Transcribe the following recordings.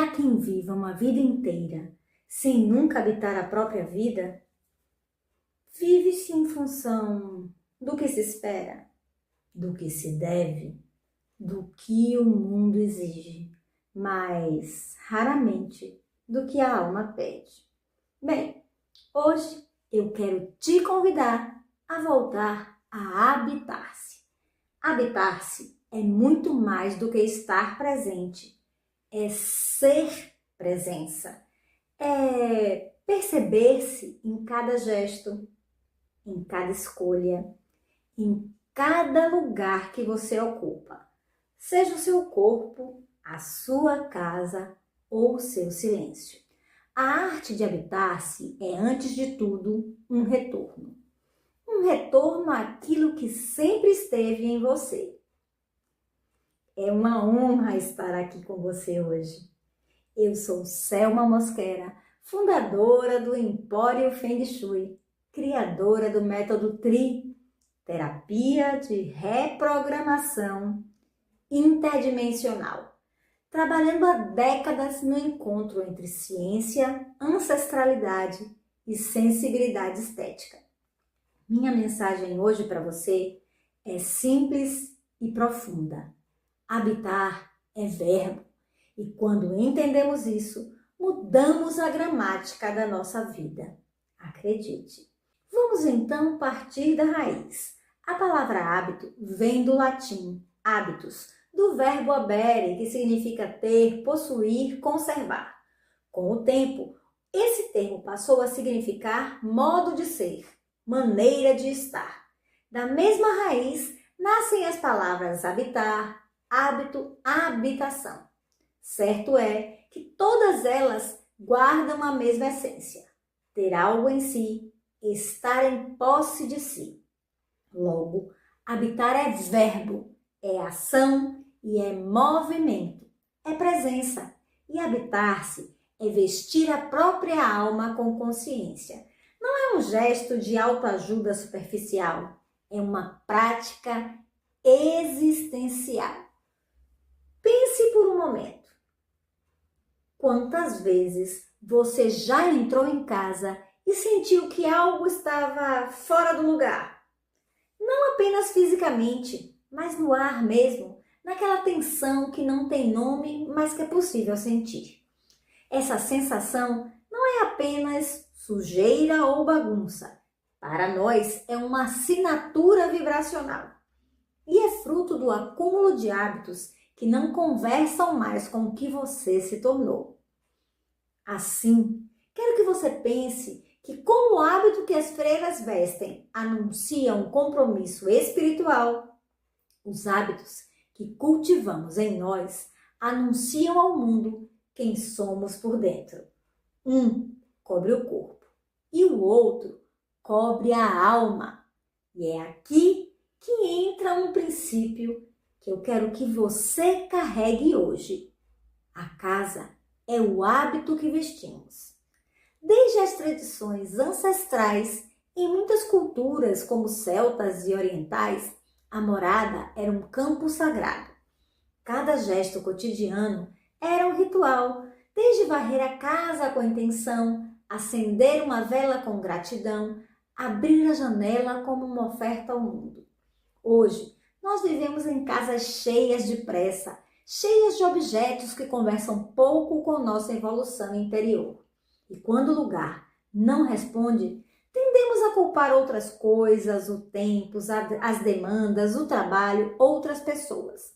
Há quem viva uma vida inteira sem nunca habitar a própria vida? Vive-se em função do que se espera, do que se deve, do que o mundo exige, mas raramente do que a alma pede. Bem, hoje eu quero te convidar a voltar a habitar-se. Habitar-se é muito mais do que estar presente, é ser presença, é perceber-se em cada gesto, em cada escolha, em cada lugar que você ocupa, seja o seu corpo, a sua casa ou o seu silêncio. A arte de habitar-se é, antes de tudo, um retorno. Um retorno àquilo que sempre esteve em você. É uma honra estar aqui com você hoje. Eu sou Selma Mosquera, fundadora do Empório Feng Shui, criadora do método TRI, terapia de reprogramação interdimensional, trabalhando há décadas no encontro entre ciência, ancestralidade e sensibilidade estética. Minha mensagem hoje para você é simples e profunda. Habitar é verbo, e quando entendemos isso, mudamos a gramática da nossa vida. Acredite. Vamos então partir da raiz. A palavra hábito vem do latim habitus, do verbo habere, que significa ter, possuir, conservar. Com o tempo, esse termo passou a significar modo de ser, maneira de estar. Da mesma raiz nascem as palavras habitar, hábito, habitação. Certo é que todas elas guardam a mesma essência, ter algo em si, estar em posse de si. Logo, habitar é verbo, é ação e é movimento, é presença. E habitar-se é vestir a própria alma com consciência. Não é um gesto de autoajuda superficial, é uma prática existencial. Pense por um momento. Quantas vezes você já entrou em casa e sentiu que algo estava fora do lugar? Não apenas fisicamente, mas no ar mesmo, naquela tensão que não tem nome, mas que é possível sentir. Essa sensação não é apenas sujeira ou bagunça. Para nós, é uma assinatura vibracional. E é fruto do acúmulo de hábitos que não conversam mais com o que você se tornou. Assim, quero que você pense que, como o hábito que as freiras vestem anuncia um compromisso espiritual, os hábitos que cultivamos em nós anunciam ao mundo quem somos por dentro. Um cobre o corpo e o outro cobre a alma. E é aqui que entra um princípio que eu quero que você carregue hoje. A casa é o hábito que vestimos. Desde as tradições ancestrais, em muitas culturas, como celtas e orientais, a morada era um campo sagrado. Cada gesto cotidiano era um ritual, desde varrer a casa com intenção, acender uma vela com gratidão, abrir a janela como uma oferta ao mundo. Hoje, nós vivemos em casas cheias de pressa, cheias de objetos que conversam pouco com nossa evolução interior. E quando o lugar não responde, tendemos a culpar outras coisas, o tempo, as demandas, o trabalho, outras pessoas.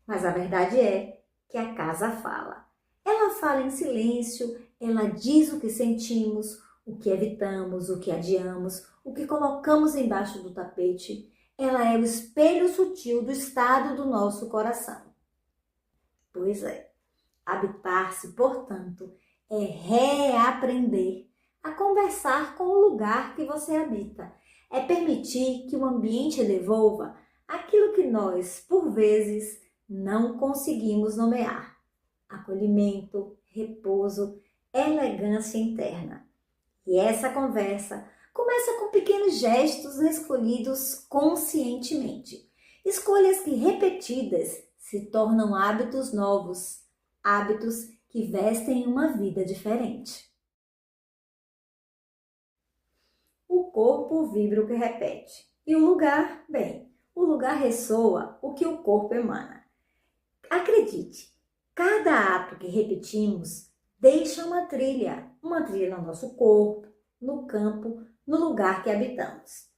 Mas a verdade é que a casa fala. Ela fala em silêncio, ela diz o que sentimos, o que evitamos, o que adiamos, o que colocamos embaixo do tapete. Ela é o espelho sutil do estado do nosso coração. Pois é, habitar-se, portanto, é reaprender a conversar com o lugar que você habita. É permitir que o ambiente devolva aquilo que nós, por vezes, não conseguimos nomear. Acolhimento, repouso, elegância interna. E essa conversa começa com pequenos gestos escolhidos conscientemente. Escolhas que, repetidas, se tornam hábitos novos, hábitos que vestem uma vida diferente. O corpo vibra o que repete. E o lugar, bem, o lugar ressoa o que o corpo emana. Acredite, cada ato que repetimos deixa uma trilha no nosso corpo, no campo, no lugar que habitamos.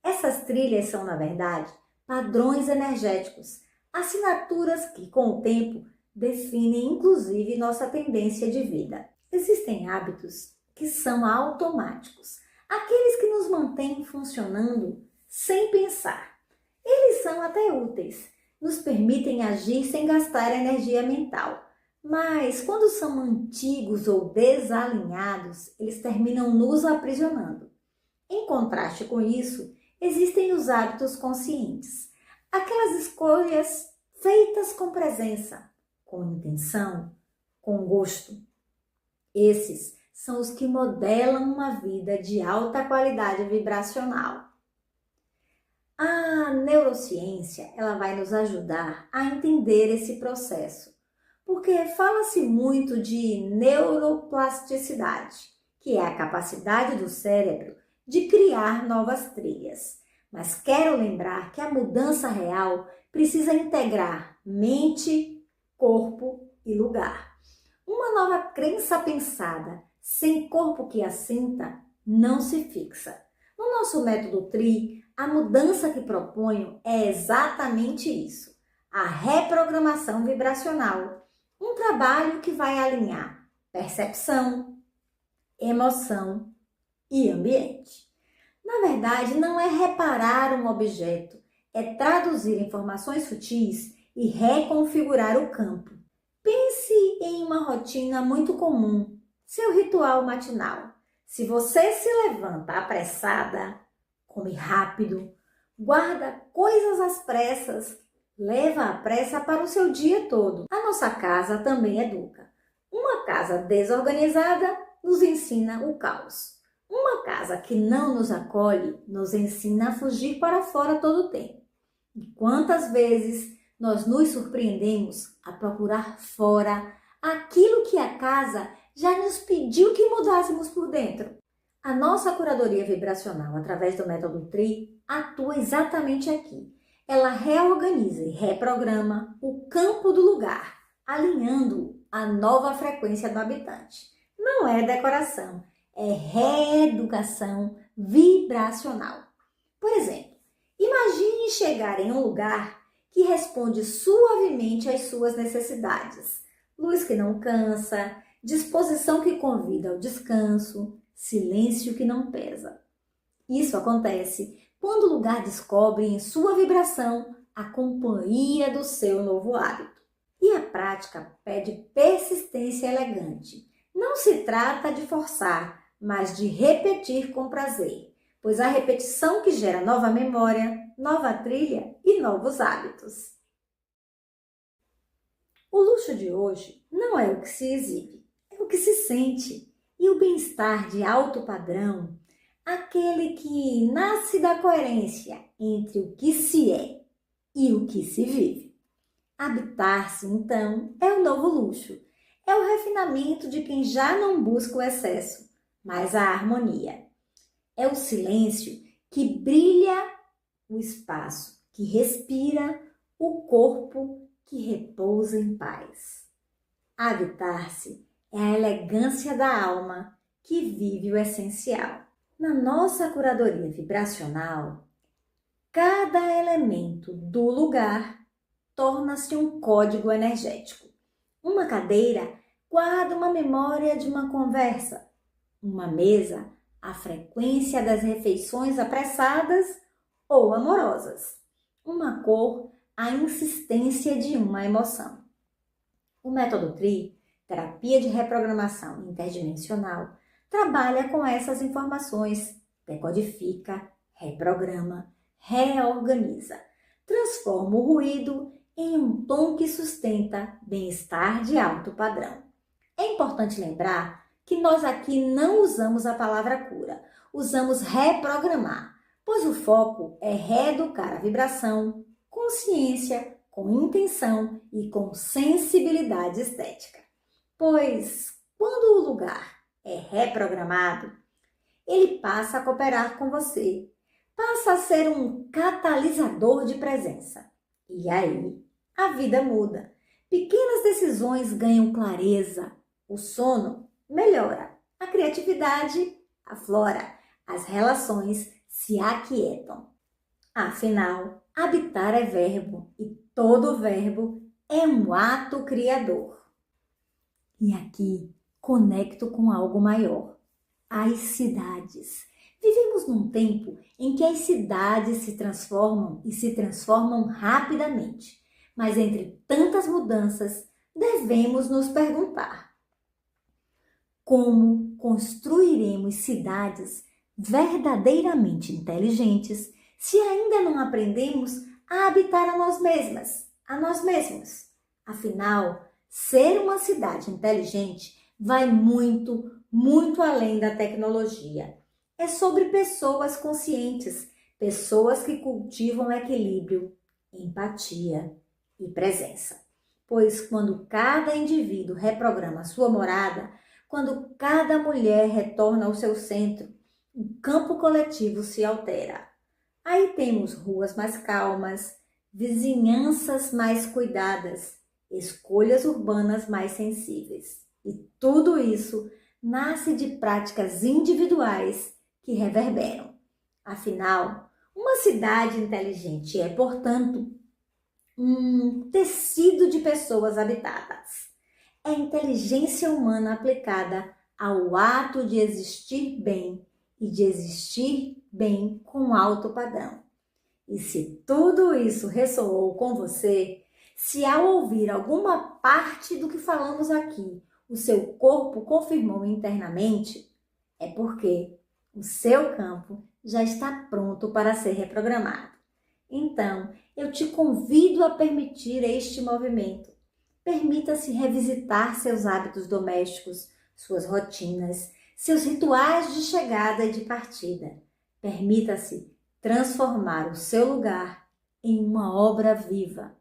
Essas trilhas são, na verdade, padrões energéticos, assinaturas que, com o tempo, definem inclusive nossa tendência de vida. Existem hábitos que são automáticos, aqueles que nos mantêm funcionando sem pensar. Eles são até úteis, nos permitem agir sem gastar energia mental. Mas quando são antigos ou desalinhados, eles terminam nos aprisionando. Em contraste com isso, existem os hábitos conscientes, aquelas escolhas feitas com presença, com intenção, com gosto. Esses são os que modelam uma vida de alta qualidade vibracional. A neurociência, ela vai nos ajudar a entender esse processo, porque fala-se muito de neuroplasticidade, que é a capacidade do cérebro de criar novas trilhas. Mas quero lembrar que a mudança real precisa integrar mente, corpo e lugar. Uma nova crença pensada, sem corpo que assenta, não se fixa. No nosso método TRI, a mudança que proponho é exatamente isso, a reprogramação vibracional, um trabalho que vai alinhar percepção, emoção e ambiente. Na verdade, não é reparar um objeto, é traduzir informações sutis e reconfigurar o campo. Pense em uma rotina muito comum, seu ritual matinal. Se você se levanta apressada, come rápido, guarda coisas às pressas, leva a pressa para o seu dia todo. A nossa casa também educa. Uma casa desorganizada nos ensina o caos. Uma casa que não nos acolhe nos ensina a fugir para fora todo o tempo. E quantas vezes nós nos surpreendemos a procurar fora aquilo que a casa já nos pediu que mudássemos por dentro? A nossa curadoria vibracional, através do método TRI, atua exatamente aqui. Ela reorganiza e reprograma o campo do lugar, alinhando a nova frequência do habitante. Não é decoração, é reeducação vibracional. Por exemplo, imagine chegar em um lugar que responde suavemente às suas necessidades. Luz que não cansa, disposição que convida ao descanso, silêncio que não pesa. Isso acontece quando o lugar descobre em sua vibração a companhia do seu novo hábito. E a prática pede persistência elegante. Não se trata de forçar, mas de repetir com prazer, pois a repetição que gera nova memória, nova trilha e novos hábitos. O luxo de hoje não é o que se exibe, é o que se sente. E o bem-estar de alto padrão, aquele que nasce da coerência entre o que se é e o que se vive. Habitar-se, então, é o novo luxo. É o refinamento de quem já não busca o excesso, mas a harmonia. É o silêncio que brilha o espaço, que respira o corpo, que repousa em paz. Habitar-se é a elegância da alma que vive o essencial. Na nossa curadoria vibracional, cada elemento do lugar torna-se um código energético. Uma cadeira guarda uma memória de uma conversa. Uma mesa, a frequência das refeições apressadas ou amorosas. Uma cor, a insistência de uma emoção. O método TRI, terapia de reprogramação interdimensional, trabalha com essas informações, decodifica, reprograma, reorganiza, transforma o ruído em um tom que sustenta bem-estar de alto padrão. É importante lembrar que nós aqui não usamos a palavra cura, usamos reprogramar, pois o foco é reeducar a vibração, consciência, com intenção e com sensibilidade estética. pois quando o lugar é reprogramado, ele passa a cooperar com você, passa a ser um catalisador de presença. E aí, a vida muda. Pequenas decisões ganham clareza, o sono melhora, a criatividade aflora, as relações se aquietam. Afinal, habitar é verbo e todo verbo é um ato criador. E aqui conecto com algo maior, as cidades. Vivemos num tempo em que as cidades se transformam e se transformam rapidamente. Mas entre tantas mudanças, devemos nos perguntar: como construiremos cidades verdadeiramente inteligentes se ainda não aprendemos a habitar a nós mesmas, a nós mesmos? Afinal, ser uma cidade inteligente vai muito, muito além da tecnologia. É sobre pessoas conscientes, pessoas que cultivam equilíbrio, empatia e presença. Pois quando cada indivíduo reprograma sua morada, quando cada mulher retorna ao seu centro, o campo coletivo se altera. Aí temos ruas mais calmas, vizinhanças mais cuidadas, escolhas urbanas mais sensíveis. E tudo isso nasce de práticas individuais que reverberam. Afinal, uma cidade inteligente é, portanto, um tecido de pessoas habitadas. É inteligência humana aplicada ao ato de existir bem e de existir bem com alto padrão. E se tudo isso ressoou com você, se ao ouvir alguma parte do que falamos aqui, o seu corpo confirmou internamente, é porque o seu campo já está pronto para ser reprogramado. Então, eu te convido a permitir este movimento. Permita-se revisitar seus hábitos domésticos, suas rotinas, seus rituais de chegada e de partida. Permita-se transformar o seu lugar em uma obra viva.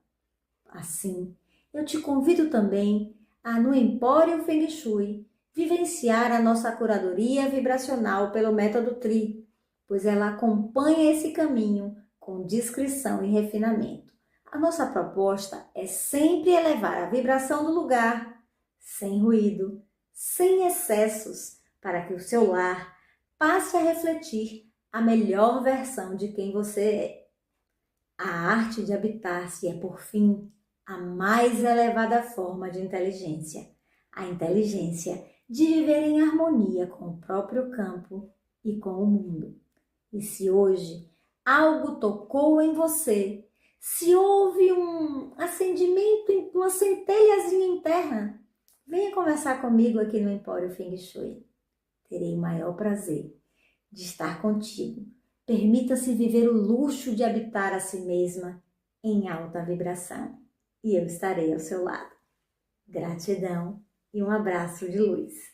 Assim, eu te convido também a, no Empório Feng Shui, vivenciar a nossa curadoria vibracional pelo método TRI, pois ela acompanha esse caminho com discrição e refinamento. A nossa proposta é sempre elevar a vibração do lugar, sem ruído, sem excessos, para que o seu lar passe a refletir a melhor versão de quem você é. A arte de habitar-se é, por fim, a mais elevada forma de inteligência. A inteligência de viver em harmonia com o próprio campo e com o mundo. E se hoje algo tocou em você, se houve um acendimento, uma centelhazinha interna, venha conversar comigo aqui no Empório Feng Shui. Terei o maior prazer de estar contigo. Permita-se viver o luxo de habitar a si mesma em alta vibração. E eu estarei ao seu lado. Gratidão e um abraço de luz.